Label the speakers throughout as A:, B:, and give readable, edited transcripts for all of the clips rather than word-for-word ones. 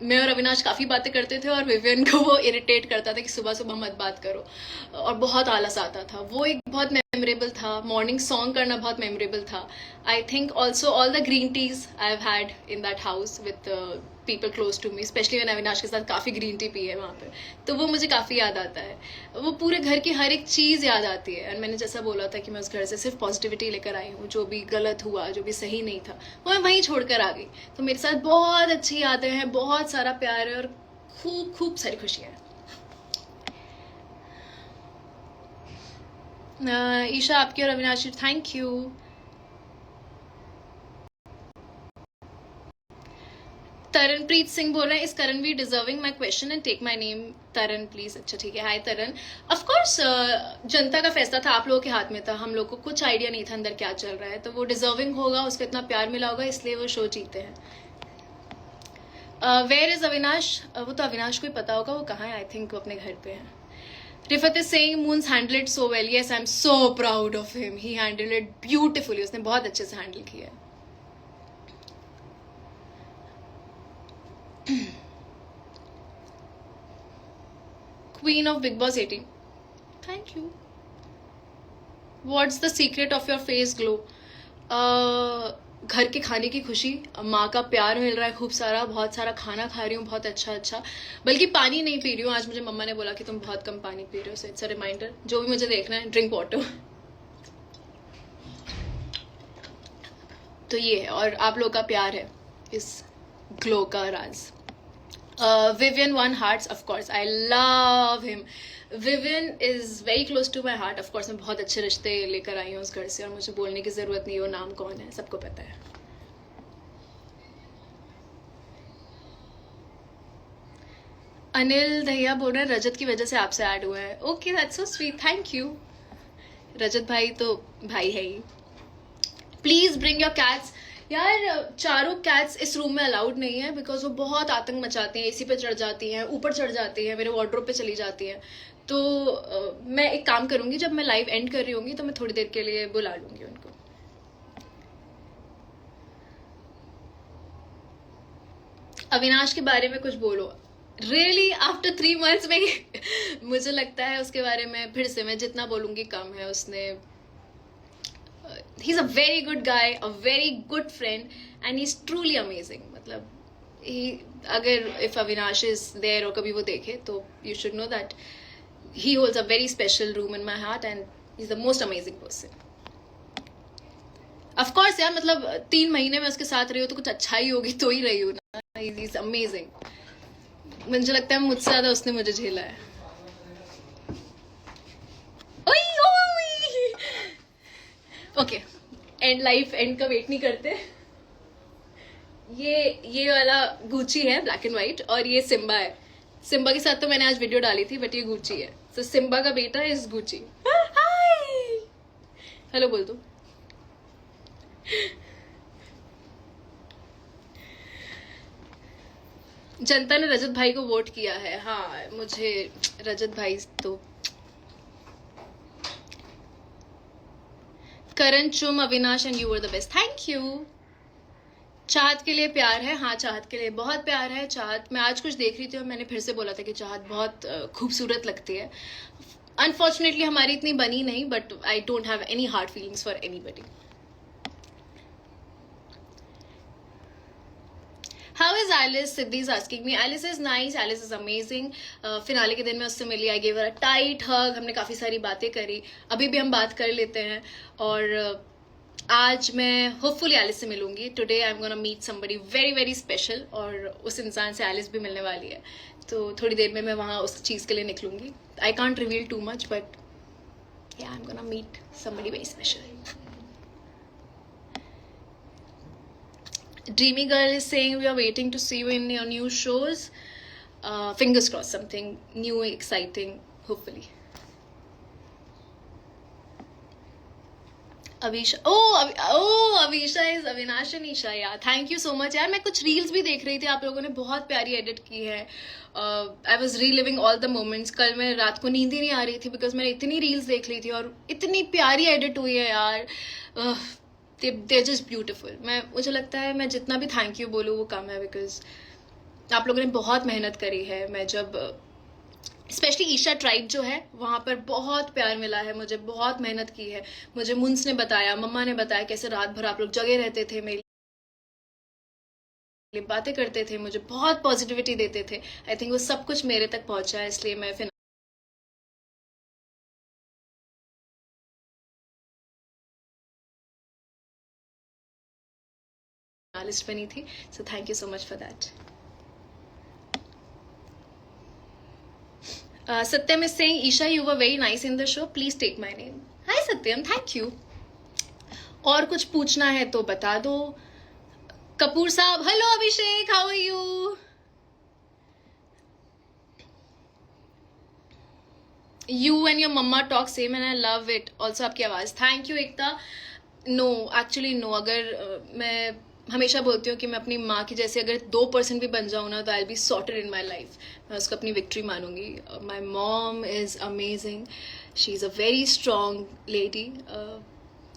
A: मैं और अविनाश काफ़ी बातें करते थे और विवियन को वो इरिटेट करता था कि सुबह सुबह मत बात करो, और बहुत आलस आता था। वो एक बहुत मेमोरेबल था। मॉर्निंग सॉन्ग करना बहुत मेमोरेबल था। I think also all the green teas I have had in that house with people close to me, specially मैंने अविनाश के साथ काफ़ी ग्रीन टी पी है वहाँ पे, तो वो मुझे काफ़ी याद आता है। वो पूरे घर की हर एक चीज़ याद आती है। और मैंने जैसा बोला था कि मैं उस घर से सिर्फ पॉजिटिविटी लेकर आई हूँ, जो भी गलत हुआ, जो भी सही नहीं था, वो मैं वहीं छोड़कर आ गई। तो मेरे साथ बहुत अच्छी यादें हैं, बहुत सारा प्यार है और खूब खूब सारी खुशियाँ हैं। ईशा, आपकी और अविनाश, थैंक यू। तरनप्रीत सिंह बोल रहे हैं, is Karanveer deserving my question and take my name Taran please. अच्छा ठीक है, हाय तरन। ऑफ कोर्स जनता का फैसला था, आप लोगों के हाथ में था। हम लोग को कुछ आइडिया नहीं था अंदर क्या चल रहा है, तो वो डिजर्विंग होगा, उसको इतना प्यार मिला होगा, इसलिए वो शो जीते हैं। Where is Avinash? वो तो अविनाश को ही पता होगा वो कहाँ है। आई थिंक वो अपने घर पे है। Rifat is saying moons handle it so well. Yes, I am so proud of him. He handle it beautifully. उसने बहुत अच्छे से हैंडल किया है। Queen of Big Boss 18. Thank you. What's the secret of your face glow? घर के खाने की खुशी, माँ का प्यार मिल रहा है खूब सारा, बहुत सारा खाना खा रही हूँ, बहुत अच्छा अच्छा। बल्कि पानी नहीं पी रही हूँ। आज मुझे मम्मा ने बोला कि तुम बहुत कम पानी पी रहे हो, सो इट्स अ रिमाइंडर। जो भी मुझे देखना है, ड्रिंक वाटर। तो ये है, और आप लोग का प्यार है इस ग्लो का राज। Vivian won hearts, of course. I love him. Vivian is very close to my heart. Of course, मैं बहुत अच्छे रिश्ते लेकर आई हूँ उस घर से, और मुझे बोलने की ज़रूरत नहीं, वो नाम कौन है सबको पता है। अनिल दहिया बोल रहे हैं रजत की वजह से आपसे ऐड हुआ है। Okay, that's so sweet, thank you. Rajat भाई तो भाई है ही। Please bring your cats. यार, चारों कैट्स इस रूम में अलाउड नहीं है, बिकॉज वो बहुत आतंक मचाती हैं। एसी पे चढ़ जाती हैं, ऊपर चढ़ जाती हैं, मेरे वार्डरोब पे चली जाती हैं। तो मैं एक काम करूंगी, जब मैं लाइव एंड कर रही होंगी तो मैं थोड़ी देर के लिए बुला लूंगी उनको। अविनाश के बारे में कुछ बोलो। रियली आफ्टर 3 months में मुझे लगता है उसके बारे में फिर से मैं जितना बोलूंगी कम है। उसने he's a very good guy, a very good friend, and he's truly amazing. मतलब अगर if Avinash is there और कभी वो देखे, तो you should know that he holds a very special room in my heart and he's the most amazing person. Of course यार, मतलब 3 महीने में उसके साथ रही हो तो कुछ अच्छा ही होगी, तो ही रही हो ना। he's amazing. मुझे लगता है मुझसे ज़्यादा उसने मुझे झेला है। ओके, एंड लाइफ एंड का वेट नहीं करते। ये वाला गुची है, ब्लैक एंड व्हाइट, और ये सिम्बा है। सिम्बा के साथ तो मैंने आज वीडियो डाली थी, बट ये गुची है। तो सिम्बा का बेटा इज गुची। हाय, हेलो बोल दो। जनता ने रजत भाई को वोट किया है। हाँ, मुझे रजत भाई तो। करण चुम, Avinash and you are the best. Thank you. Chahat के लिए प्यार है। हाँ, चाहत के लिए बहुत प्यार है। चाहत, मैं आज कुछ देख रही थी और मैंने फिर से बोला था कि चाहत बहुत खूबसूरत लगती है। अनफॉर्चुनेटली हमारी इतनी बनी नहीं, but I don't have any hard feelings for anybody. How is Alice? Siddhi is asking me. Alice is nice. Alice is amazing. Finale के दिन में उससे मिली. I gave her a tight hug. हमने काफ़ी सारी बातें करी. अभी भी हम बात कर लेते हैं. और आज मैं होपफुली एलिस से मिलूंगी. Today I am gonna meet somebody very very special, और उस इंसान से एलिस भी मिलने वाली है. तो थोड़ी देर में मैं वहाँ उस चीज़ के लिए निकलूंगी. I can't reveal too much, but yeah, I'm gonna meet somebody very special. Dreamy Girl is saying we are waiting to see you in your new shows. Fingers crossed, something new, exciting, hopefully. Avisha, Avisha is Avinash and Isha. यार, thank you so much यार। मैं कुछ reels भी देख रही थी, आप लोगों ने बहुत प्यारी एडिट की है। I was reliving all the moments. कल मैं रात को नींद ही नहीं आ रही थी, बिकॉज मैंने इतनी रील्स देख ली थी, और इतनी प्यारी एडिट हुई है यार। they're just beautiful. मुझे लगता है मैं जितना भी थैंक यू बोलूँ वो कम है, बिकॉज आप लोगों ने बहुत मेहनत करी है। मैं जब स्पेशली ईशा ट्राइब जो है वहाँ पर बहुत प्यार मिला है मुझे, बहुत मेहनत की है। मुझे मुंस ने बताया, मम्मा ने बताया कैसे रात भर आप लोग जगे रहते थे, मेरे लिए बातें करते थे, मुझे बहुत पॉजिटिविटी देते थे। आई थिंक वो सब कुछ मेरे तक पहुंचा है, इसलिए मैं फिनालिस्ट बनी थी। सो thank you so much for that. Satyam is saying, Isha, you were very nice in the show. Please take my name. Hi Satyam, thank you. और कुछ पूछना है तो बता दो। कपूर साहब, hello Abhishek, how are you? You and your mama talk same and I love it. Also आपकी आवाज़, thank you Ekta. No, actually no. अगर मैं हमेशा बोलती हूँ कि मैं अपनी माँ की जैसे अगर 2% भी बन जाऊँ ना तो I be sorted in my life. मैं उसको अपनी विक्ट्री मानूंगी। My mom is amazing, she is a very strong lady.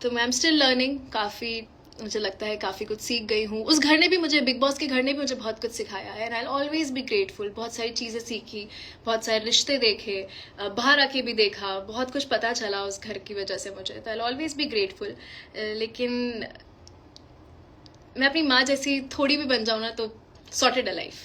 A: तो मैं एम स्टिल लर्निंग, काफ़ी मुझे लगता है काफ़ी कुछ सीख गई हूँ। उस घर ने भी मुझे, बिग बॉस के घर ने भी मुझे बहुत कुछ सिखाया है and I always be grateful. बहुत सारी चीज़ें सीखी, बहुत सारे रिश्ते देखे, बाहर आके भी देखा, बहुत कुछ पता चला उस घर की वजह से मुझे। तो आई ऑलवेज बी ग्रेटफुल। लेकिन मैं अपनी माँ जैसी थोड़ी भी बन जाऊँ ना तो सॉर्टेड अ लाइफ।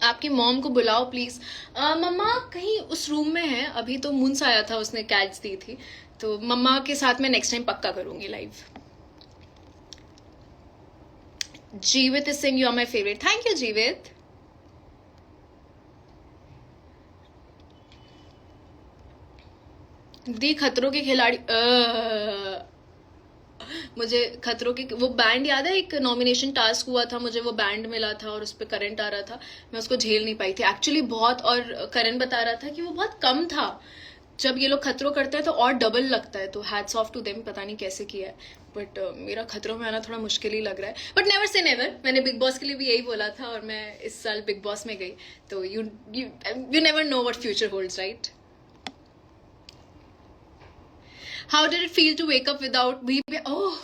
A: आपकी मॉम को बुलाओ प्लीज। मम्मा कहीं उस रूम में है अभी, तो मुंस आया था, उसने कैट्स दी थी, तो मम्मा के साथ मैं नेक्स्ट टाइम पक्का करूंगी live. Jeevit is Singh, you are my favourite. Thank you Jeevit. दी खतरों के खिलाड़ी, मुझे खतरों के वो बैंड याद है, एक नॉमिनेशन टास्क हुआ था, मुझे वो बैंड मिला था और उस पर करंट आ रहा था, मैं उसको झेल नहीं पाई थी एक्चुअली बहुत। और करण बता रहा था कि वो बहुत कम था, जब ये लोग खतरों करते हैं तो और डबल लगता है। तो हैट्स ऑफ टू देम, पता नहीं कैसे किया है, बट मेरा खतरों में आना थोड़ा मुश्किल ही लग रहा है। बट नेवर से नेवर, मैंने बिग बॉस के लिए भी यही बोला था और मैं इस साल बिग बॉस में गई। तो you never know what future holds, right? How did it feel to wake up without भी? ओह,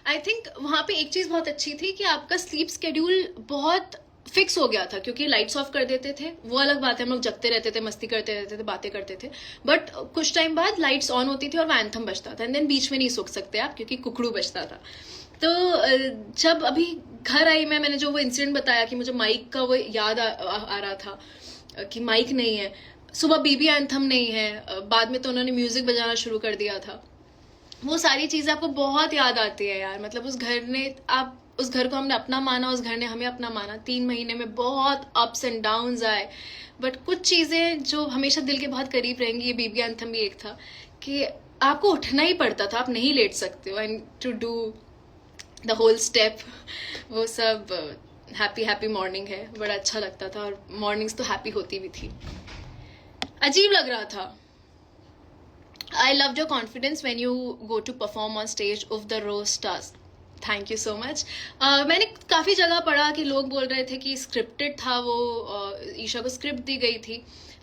A: आई थिंक वहां पे एक चीज बहुत अच्छी थी कि आपका स्लीप स्केड्यूल बहुत फिक्स हो गया था, क्योंकि लाइट्स ऑफ कर देते थे। वो अलग बात है, हम लोग जगते रहते थे, मस्ती करते रहते थे, बातें करते थे, बट कुछ टाइम बाद लाइट्स ऑन होती थी और वो एंथम बजता था एंड देन बीच में नहीं सो सकते आप क्योंकि कुकड़ू बजता था। तो जब अभी घर आई मैंने जो वो इंसिडेंट बताया कि मुझे माइक का वो याद आ रहा था कि माइक नहीं है, सुबह बीबी एंथम नहीं है, बाद में तो उन्होंने म्यूजिक बजाना शुरू कर दिया था। वो सारी चीजें आपको बहुत याद आती है यार। मतलब उस घर ने, आप उस घर को हमने अपना माना, उस घर ने हमें अपना माना। 3 महीने में बहुत अप्स एंड डाउन्स आए, बट कुछ चीजें जो हमेशा दिल के बहुत करीब रहेंगी, ये बीबी एंथम भी एक था कि आपको उठना ही पड़ता था, आप नहीं लेट सकते हो, and to do the whole step, वो सब हैप्पी हैप्पी मॉर्निंग है। बड़ा अच्छा लगता था और मॉर्निंग्स तो हैप्पी होती भी थी। अजीब लग रहा था। I loved your confidence when you go to perform on stage of the roast task. Thank you so much. मैंने काफ़ी जगह पढ़ा कि लोग बोल रहे थे कि स्क्रिप्टेड था वो, ईशा को स्क्रिप्ट दी गई थी।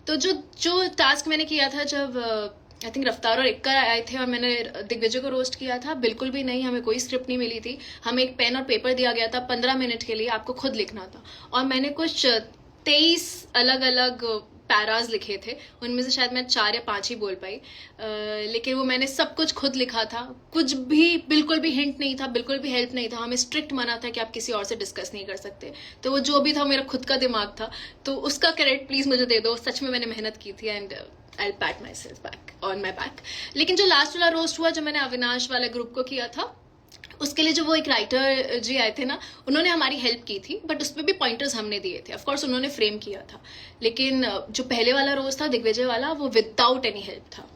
A: तो जो जो टास्क मैंने किया था, जब आई थिंक रफ्तार और इक्का आए थे और मैंने दिग्विजय को रोस्ट किया था, बिल्कुल भी नहीं, हमें कोई स्क्रिप्ट नहीं मिली थी। हमें एक पेन और पेपर दिया गया था 15 मिनट के लिए, आपको खुद लिखना था। और मैंने कुछ 23 अलग अलग पैराज लिखे थे, उनमें से शायद मैं 4 या 5 ही बोल पाई, लेकिन वो मैंने सब कुछ खुद लिखा था। कुछ भी, बिल्कुल भी हिंट नहीं था, बिल्कुल भी हेल्प नहीं था। हमें स्ट्रिक्ट मना था कि आप किसी और से डिस्कस नहीं कर सकते। तो वो जो भी था मेरा खुद का दिमाग था, तो उसका क्रेडिट प्लीज मुझे दे दो। सच में मैंने मेहनत की थी and I PAT my self back on my back. लेकिन जो लास्ट वाला रोस्ट हुआ, जो मैंने अविनाश वाले ग्रुप को किया था, उसके लिए जो वो एक राइटर जी आए थे ना, उन्होंने हमारी हेल्प की थी, बट उसमें भी पॉइंटर्स हमने दिए थे। ऑफकोर्स उन्होंने फ्रेम किया था, लेकिन जो पहले वाला रोज था दिग्विजय वाला, वो विदाउट एनी हेल्प था।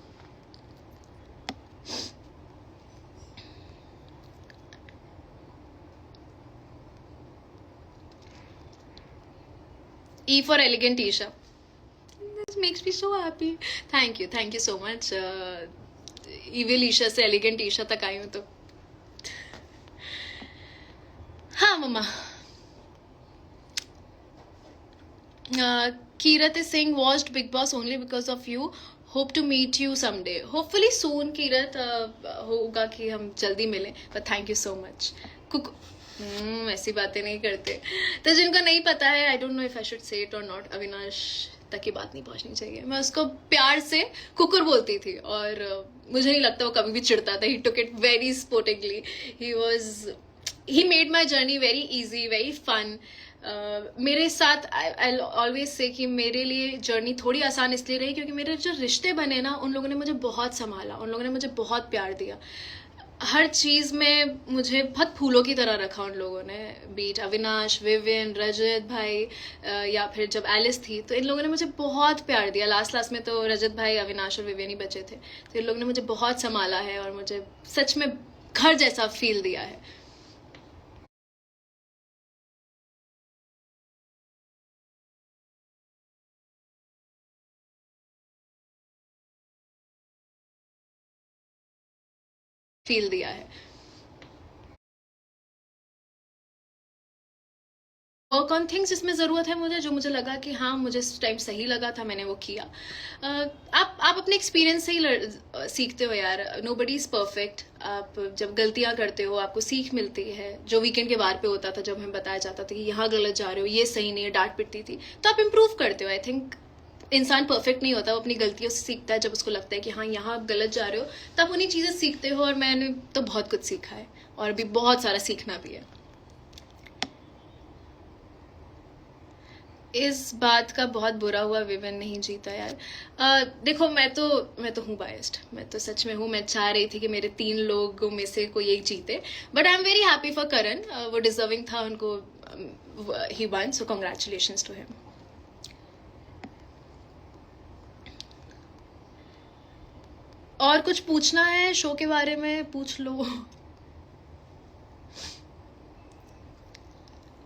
A: E for elegant Isha. This makes me so happy. Thank you so much. Evil Isha से elegant Isha तक आई हूँ तो। हाँ मम्मा। Kirati Singh watched Big Boss only because of you. Hope to meet you someday, hopefully soon Kirat, होगा कि हम जल्दी मिलें, but thank you so much. कुक ऐसी बातें नहीं करते। तो जिनको नहीं पता है, I don't know if I should say it और नॉट, अविनाश तक ये बात नहीं पहुंचनी चाहिए, मैं उसको प्यार से कुकुर बोलती थी, और मुझे नहीं लगता वो कभी भी चिढ़ता था। He took it very sportively, he made my journey very easy, very fun. मेरे साथ आई ऑलवेज से कि मेरे लिए जर्नी थोड़ी आसान इसलिए रही क्योंकि मेरे जो रिश्ते बने ना, उन लोगों ने मुझे बहुत संभाला, उन लोगों ने मुझे बहुत प्यार दिया। हर चीज में मुझे बहुत फूलों की तरह रखा उन लोगों ने, बीट अविनाश, विवियन, रजत भाई, या फिर जब एलिस थी, तो इन लोगों ने मुझे बहुत प्यार दिया। लास्ट में तो रजत भाई, अविनाश और विवियन ही बचे थे, तो इन लोगों ने मुझे बहुत संभाला है और मुझे सच में घर जैसा फील दिया है। फील दिया है। वर्क ऑन थिंग्स जिसमें ज़रूरत है मुझे, जो मुझे लगा कि हाँ मुझे इस टाइम सही लगा था, मैंने वो किया। आप अपने एक्सपीरियंस से ही सीखते हो यार, नो बडी इज़ परफेक्ट। आप जब गलतियाँ करते हो आपको सीख मिलती है। जो वीकेंड के बार पे होता था, जब हमें बताया जाता था कि यहाँ गलत जा रहे हो, ये सही नहीं है, डांट पिटती थी, तो आप इम्प्रूव करते हो। आई थिंक इंसान परफेक्ट नहीं होता, वो अपनी गलतियों से सीखता है। जब उसको लगता है कि हाँ यहाँ आप गलत जा रहे हो, तब उन्हीं चीज़ें सीखते हो, और मैंने तो बहुत कुछ सीखा है और अभी बहुत सारा सीखना भी है। इस बात का बहुत बुरा हुआ विवन नहीं जीता यार। देखो मैं तो हूँ बायस्ड, मैं तो सच में हूँ। मैं चाह रही थी कि मेरे 3 लोगों में से कोई एक जीते, but I am very happy for Karan. वो डिजर्विंग था, उनको ही won, so congratulations to him. और कुछ पूछना है शो के बारे में, पूछ लो।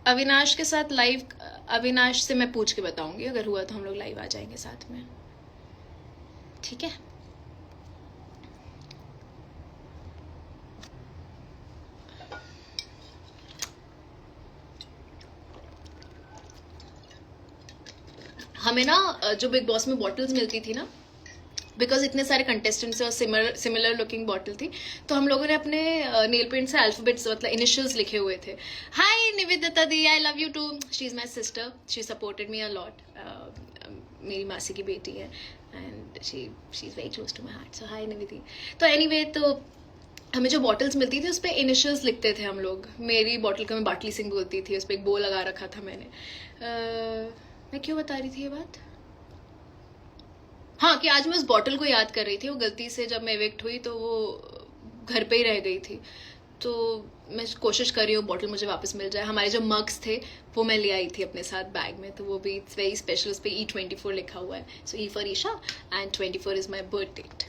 A: अविनाश के साथ लाइव, अविनाश से मैं पूछ के बताऊंगी, अगर हुआ तो हम लोग लाइव आ जाएंगे साथ में, ठीक है। हमें ना जो बिग बॉस में बॉटल्स मिलती थी ना, बिकॉज इतने सारे कंटेस्टेंट्स और सिमिलर लुकिंग बॉटल थी, तो हम लोगों ने अपने नेल पेंट से अल्फाबेट्स, मतलब इनिशियल्स लिखे हुए थे। हाय निवेदिता दी, I love you too, she is my sister, she supported me a lot. मेरी मासी की बेटी है, and she is very close to my heart, so hi Nivedi. तो एनीवे, तो हमें जो बॉटल्स मिलती थी उस पर इनिशियल्स लिखते थे हम लोग। मेरी बॉटल को मैं बाटली सिंह बोलती थी, उस पर एक बो लगा रखा था मैंने। मैं क्यों बता रही थी ये बात? हाँ, कि आज मैं उस बॉटल को याद कर रही थी। वो गलती से जब मैं इवेक्ट हुई तो वो घर पे ही रह गई थी, तो मैं कोशिश कर रही हूँ बॉटल मुझे वापस मिल जाए। हमारे जो मग्स थे वो मैं ले आई थी अपने साथ बैग में, तो वो भी इट्स वेरी स्पेशल, उस पर E24 लिखा हुआ है। So E for Isha and 24 is my birth date.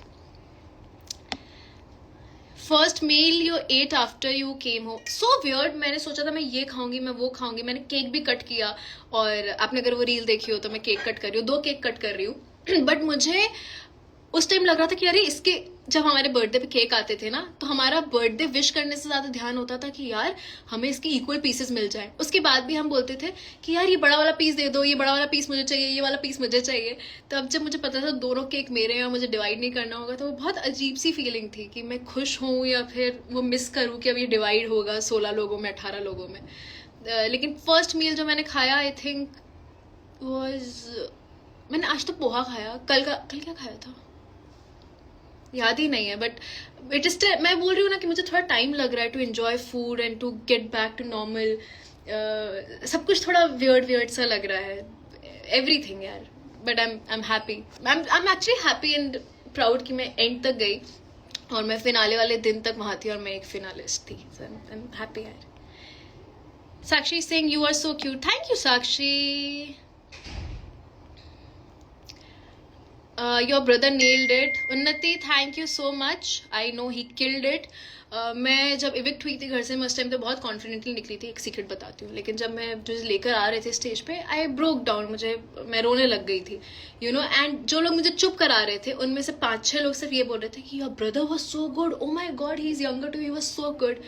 A: First meal you ate after you came home, so weird. मैंने सोचा था मैं ये खाऊंगी, मैं वो खाऊंगी, मैंने केक भी कट किया, और आपने अगर वो रील देखी हो तो मैं केक कट कर रही हूँ, 2 केक कट कर रही हूँ। बट मुझे उस टाइम लग रहा था कि अरे इसके, जब हमारे बर्थडे पे केक आते थे ना, तो हमारा बर्थडे विश करने से ज्यादा ध्यान होता था कि यार हमें इसके इक्वल पीसेस मिल जाए। उसके बाद भी हम बोलते थे कि यार ये बड़ा वाला पीस दे दो, ये बड़ा वाला पीस मुझे चाहिए, ये वाला पीस मुझे चाहिए। तो अब जब मुझे पता था दोनों केक मेरे हैं और मुझे डिवाइड नहीं करना होगा, तो वो बहुत अजीब सी फीलिंग थी कि मैं खुश हूँ या फिर वो मिस करूँ कि अब ये डिवाइड होगा 16 लोगों में, 18 लोगों में। लेकिन फर्स्ट मील जो मैंने खाया, आई थिंक वॉज, मैंने आज तो पोहा खाया, कल क्या खाया था याद ही नहीं है, बट इट इज, मैं बोल रही हूँ ना कि मुझे थोड़ा टाइम लग रहा है to enjoy food and to get back to normal. सब कुछ थोड़ा वियर्ड सा लग रहा है, एवरीथिंग यार। But I am happy, I am actually happy and proud कि मैं एंड तक गई, और मैं फिनाले वाले दिन तक वहां थी, और मैं एक फिनालिस्ट थी। सो आई एम हैप्पी यार। Sakshi Singh, you are so cute, thank you Sakshi. Your brother nailed it. Unnati, thank you so much. I know he killed it. मैं जब इविक्ट हुई थी घर से, मैं उस टाइम तो बहुत कॉन्फिडेंटली निकली थी, एक सीक्रेट बताती हूँ, लेकिन जब मैं जो लेकर आ रहे थे स्टेज पे, आई ब्रोक डाउन, मैं रोने लग गई थी, एंड जो लोग मुझे चुप करा रहे थे उनमें से 5-6 लोग सिर्फ ये बोल रहे थे कि your brother was so good, oh my god he is younger too, he was so good.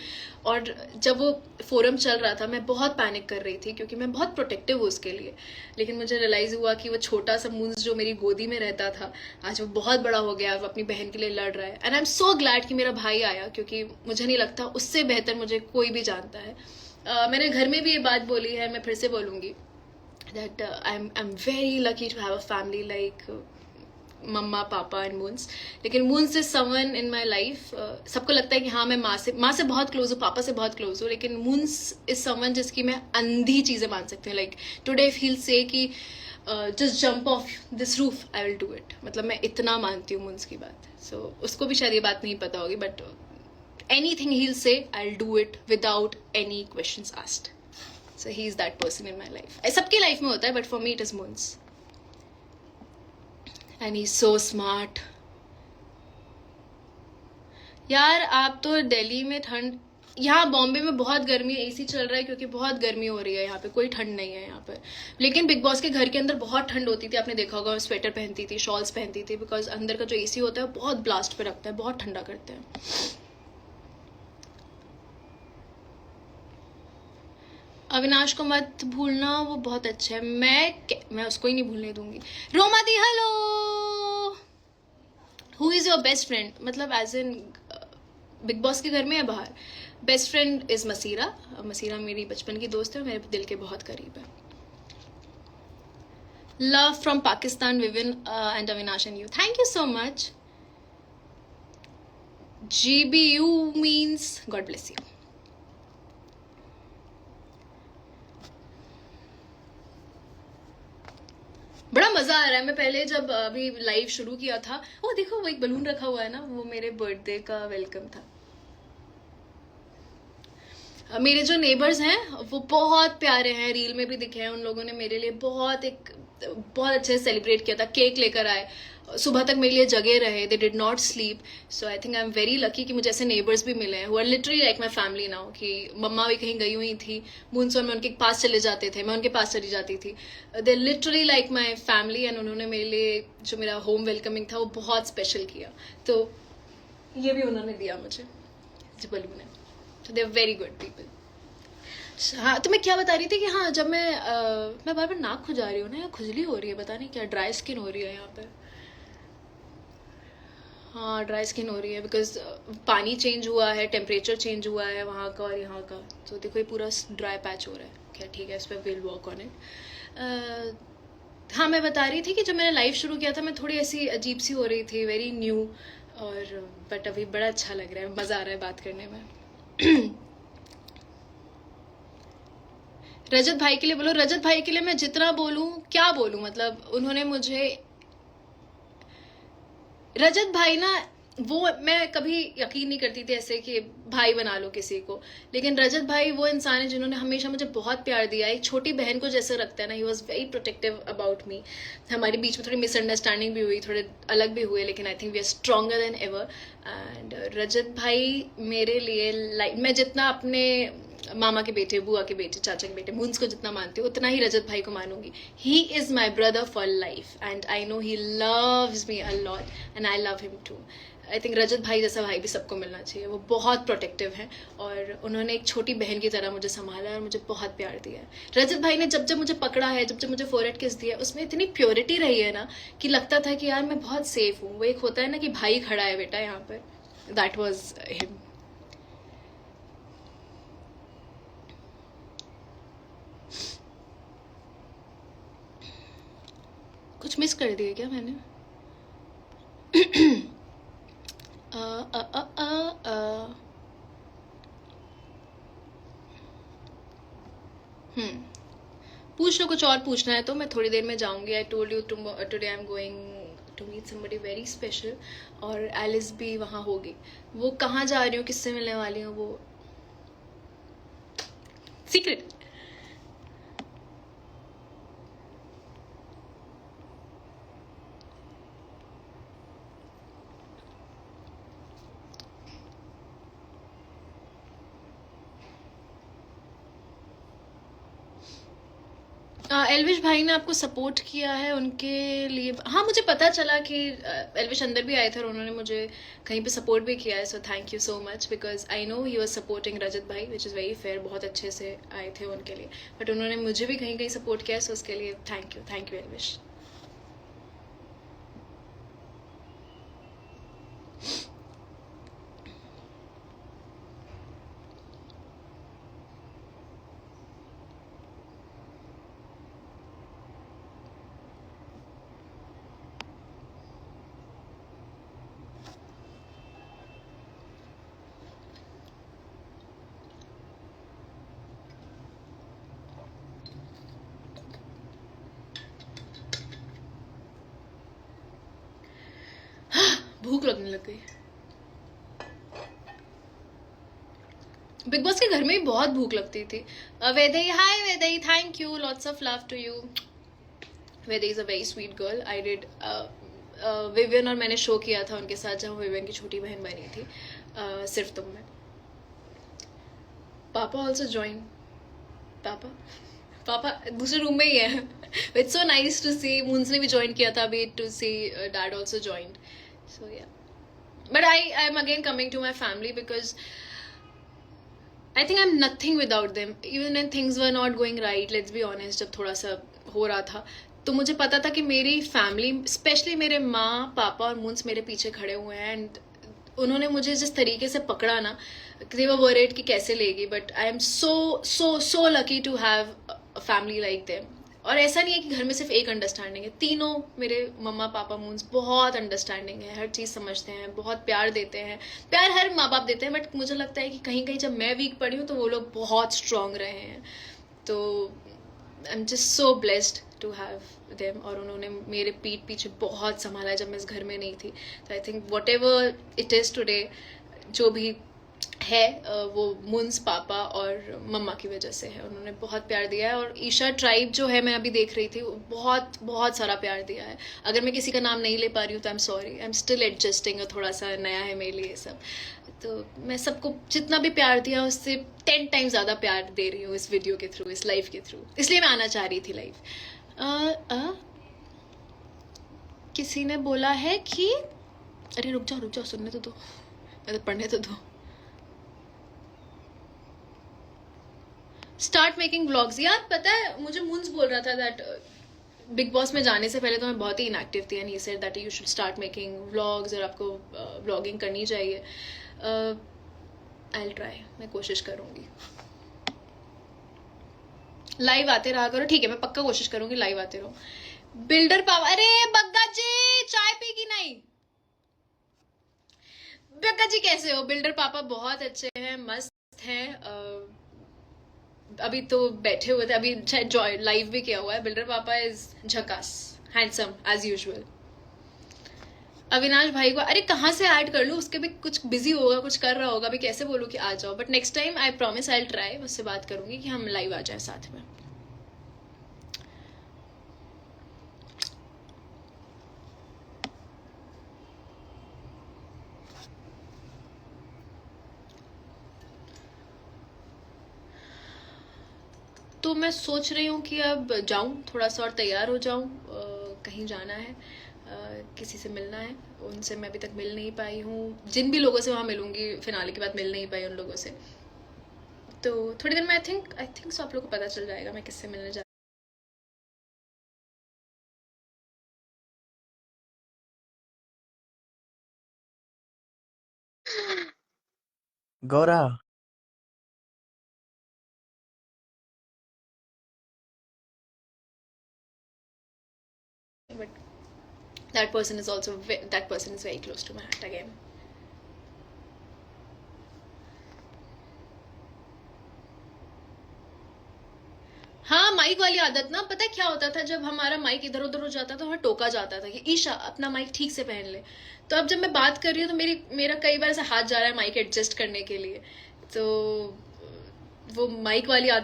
A: और जब वो फोरम चल रहा था, मैं बहुत पैनिक कर रही थी क्योंकि मैं बहुत प्रोटेक्टिव हूँ उसके लिए, लेकिन मुझे रियलाइज हुआ कि वो छोटा सा मूंज जो मेरी गोदी में रहता था, आज वो बहुत बड़ा हो गया, वो अपनी बहन के लिए लड़ रहा है। And I am so glad कि मेरा भाई आया, क्योंकि मुझे नहीं लगता उससे बेहतर मुझे कोई भी जानता है। मैंने घर में भी ये बात बोली है, मैं फिर से बोलूँगी, that I am very lucky to have a family like मम्मा पापा एंड मून्स। लेकिन Moons is someone in my life, सबको लगता है कि हाँ मैं माँ से बहुत क्लोज हूँ, पापा से बहुत क्लोज हूँ, लेकिन मून्स इज समवन जिसकी मैं अंधी चीज़ें मान सकती हूँ। Like today if he'll say कि just jump of this roof, I will do it. मतलब मैं इतना मानती हूँ मून्स की बात। सो उसको भी शायद ये बात नहीं पता होगी, but anything he'll say, I'll do it without any questions asked. So he is that person in my life. सबके लाइफ में होता है, but for me it is Moons. And he's so smart. यार आप तो दिल्ली में ठंड, यहाँ बॉम्बे में बहुत गर्मी है, एसी चल रहा है क्योंकि बहुत गर्मी हो रही है यहाँ पे, कोई ठंड नहीं है यहाँ पर। लेकिन बिग बॉस के घर के अंदर बहुत ठंड होती थी, आपने देखा होगा, स्वेटर पहनती थी, शॉल्स पहनती थी, बिकॉज अंदर का जो एसी होता है बहुत ब्लास्ट पे रखता है, बहुत ठंडा करते हैं। अविनाश को मत भूलना, वो बहुत अच्छा है, मैं उसको ही नहीं भूलने दूंगी। रोमा दी hello, who is your best friend, मतलब एज इन बिग बॉस के घर में या बाहर? Best friend is Masira. Masira मेरी बचपन की दोस्त है, मेरे दिल के बहुत करीब है। Love from Pakistan woven and Avinash and you, thank you so much. GBU means God bless you. बड़ा मजा आ रहा है। मैं पहले जब अभी लाइव शुरू किया था, वो देखो वो एक बलून रखा हुआ है ना, वो मेरे बर्थडे का वेलकम था। मेरे जो नेबर्स हैं वो बहुत प्यारे हैं, रील में भी दिखे हैं, उन लोगों ने मेरे लिए बहुत अच्छे से सेलिब्रेट किया था, केक लेकर आए, सुबह तक मेरे लिए जगे रहे, they did not sleep. So I think I am very lucky कि मुझे ऐसे नेबर्स भी मिले हैं who are literally like my family now. कि मम्मा भी कहीं गई हुई थी, मूनसोन में उनके पास चले जाते थे, मैं उनके पास चली जाती थी, they literally like my family. And उन्होंने मेरे लिए जो मेरा होम वेलकमिंग था वो बहुत स्पेशल किया, तो ये भी उन्होंने दिया मुझे जो बलून है। तो they are very good people. हाँ, तो मैं क्या बता रही थी कि हाँ, जब मैं बार बार नाक खुजा रही हूँ ना, या खुजली हो रही है, पता नहीं क्या, ड्राई स्किन हो रही है यहाँ पे। हाँ, ड्राई स्किन हो रही है बिकॉज पानी चेंज हुआ है, टेम्परेचर चेंज हुआ है वहाँ का और यहाँ का, तो देखो ये पूरा ड्राई पैच हो रहा है। क्या ठीक है, इस पर विल वर्क ऑन इट। हाँ, मैं बता रही थी कि जब मैंने लाइव शुरू किया था, मैं थोड़ी ऐसी अजीब सी हो रही थी, वेरी न्यू, और बट अभी बड़ा अच्छा लग रहा है, मज़ा आ रहा है बात करने में। रजत भाई के लिए बोलो। रजत भाई के लिए मैं जितना बोलूं, क्या बोलूं, मतलब उन्होंने मुझे, रजत भाई ना, वो मैं कभी यकीन नहीं करती थी ऐसे कि भाई बना लो किसी को, लेकिन रजत भाई वो इंसान है जिन्होंने हमेशा मुझे बहुत प्यार दिया, एक छोटी बहन को जैसे रखता है ना, he was very protective about me. हमारे बीच में थोड़ी मिसअंडरस्टैंडिंग भी हुई, थोड़े अलग भी हुए, लेकिन I think we are stronger than ever. And Rajat भाई मेरे लिए, लाइक मैं जितना अपने मामा के बेटे, बुआ के बेटे, चाचा के बेटे, मून्स को जितना मानती हूँ, उतना ही रजत भाई को मानूंगी। He is my brother for life and I know he loves me a lot and I love him too. I think Rajat भाई जैसा भाई भी सबको मिलना चाहिए। वो बहुत प्रोटेक्टिव हैं और उन्होंने एक छोटी बहन की तरह मुझे संभाला है और मुझे बहुत प्यार दिया है। रजत भाई ने जब जब मुझे पकड़ा है, जब जब मुझे फोरहेड किस दिया, उसमें इतनी प्योरिटी रही है ना कि लगता था कि यार मैं बहुत सेफ हूँ। वो एक होता है ना कि भाई खड़ा है बेटा यहाँ पर, दैट वॉज हिम। कुछ मिस कर दिया क्या मैंने? पूछ लो, कुछ और पूछना है तो मैं थोड़ी देर में जाऊंगी। I told you today I am going to meet somebody very special, और एलिस भी वहाँ होगी। वो कहाँ जा रही हूँ, किससे मिलने वाली हूँ, वो सीक्रेट। एल्विश भाई ने आपको सपोर्ट किया है उनके लिए? हाँ, मुझे पता चला कि एल्विश अंदर भी आए थे और उन्होंने मुझे कहीं पे सपोर्ट भी किया है, so thank you so much, because I know he was supporting Rajat भाई, विच इज़ वेरी फेयर, बहुत अच्छे से आए थे उनके लिए, बट उन्होंने मुझे भी कहीं कहीं सपोर्ट किया है, सो उसके लिए थैंक यू एल्विश। भूख लगने लग गई। बिग बॉस के घर में भी बहुत भूख लगती थी। Vedai, hi Vedai, thank you, lots of love to you. Vedai is a very sweet girl. I did Vivian और मैंने शो किया था उनके साथ जहाँ विवियन की छोटी बहन बनी थी, सिर्फ तुम में। पापा ऑल्सो ज्वाइन। पापा पापा दूसरे रूम में ही है। It's so nice to see. Moons ने भी ज्वाइन किया था अभी, to see dad also joined, so yeah. But I am again coming to my family because I think I'm nothing without them. Even when things were not going right, let's be honest, जब थोड़ा सा हो रहा था तो मुझे पता था कि मेरी फैमिली, स्पेशली मेरे माँ पापा और मुंस मेरे पीछे खड़े हुए हैं, एंड उन्होंने मुझे जिस तरीके से पकड़ा ना, they were worried कि कैसे लेगी, but I M so lucky to have a family like them. और ऐसा नहीं है कि घर में सिर्फ एक अंडरस्टैंडिंग है, तीनों मेरे मम्मा पापा मून्स बहुत अंडरस्टैंडिंग है, हर चीज़ समझते हैं, बहुत प्यार देते हैं। प्यार हर माँ बाप देते हैं, बट मुझे लगता है कि कहीं कहीं जब मैं वीक पड़ी हूँ तो वो लोग बहुत स्ट्रांग रहे हैं। तो I am just so blessed to have them, और उन्होंने मेरे पीठ पीछे बहुत संभाला जब मैं इस घर में नहीं थी। तो I think what ever it is today, जो भी है वो मुंस पापा और मम्मा की वजह से है। उन्होंने बहुत प्यार दिया है, और ईशा ट्राइब जो है, मैं अभी देख रही थी, बहुत बहुत सारा प्यार दिया है। अगर मैं किसी का नाम नहीं ले पा रही हूँ तो I am sorry, I am still adjusting, थोड़ा सा नया है मेरे लिए सब। तो मैं सबको जितना भी प्यार दिया उससे 10 टाइम्स ज़्यादा प्यार दे रही हूँ इस वीडियो के थ्रू, इस लाइव के थ्रू, इसलिए मैं आना चाह रही थी लाइव। किसी ने बोला है कि, अरे रुक जाओ, सुनने तो दो, पढ़ने तो दो। Start making vlogs. यार पता है, मुझे मुंस बोल रहा था दैट बिग बॉस में जाने से पहले तो मैं बहुत ही इनएक्टिव थी, and he said that you should start making vlogs, और आपको व्लॉगिंग करनी चाहिए। आई विल ट्राई, मैं कोशिश करूंगी। लाइव आते रहा करो, ठीक है, मैं पक्का कोशिश करूंगी लाइव आते रहो। बिल्डर पावर, अरे बग्गा जी चाय पी की नहीं? बग्गा जी कैसे हो? बिल्डर पापा बहुत अच्छे हैं, मस्त हैं। अभी तो बैठे हुए थे, अभी शायद लाइव भी किया हुआ है। बिल्डर पापा इज झकास, हैंडसम एज यूजुअल। अविनाश भाई को अरे कहाँ से ऐड कर लूँ, उसके भी कुछ बिजी होगा, कुछ कर रहा होगा, अभी कैसे बोलूँ कि आ जाओ, but next time I promise I try, उससे बात करूंगी कि हम लाइव आ जाए साथ में। तो मैं सोच रही हूँ कि अब जाऊँ, थोड़ा सा और तैयार हो जाऊँ, कहीं जाना है, किसी से मिलना है। उनसे मैं अभी तक मिल नहीं पाई हूँ, जिन भी लोगों से वहाँ मिलूंगी फिनाले के बाद मिल नहीं पाई उन लोगों से। तो थोड़ी देर में आई थिंक सो आप लोगों को पता चल जाएगा मैं किससे मिलने जा।
B: Gaura
A: But that person is also that person is very close to my heart again. हाँ, माइक वाली आदत ना, पता है क्या होता था, जब हमारा माइक इधर उधर हो जाता था, वहाँ टोका जाता था कि ईशा अपना माइक ठीक से पहन ले। तो अब जब मैं बात कर रही हूँ तो मेरा कई बार ऐसा हाथ जा रहा है माइक एडजस्ट करने के लिए, तो वो माइक वाली आदत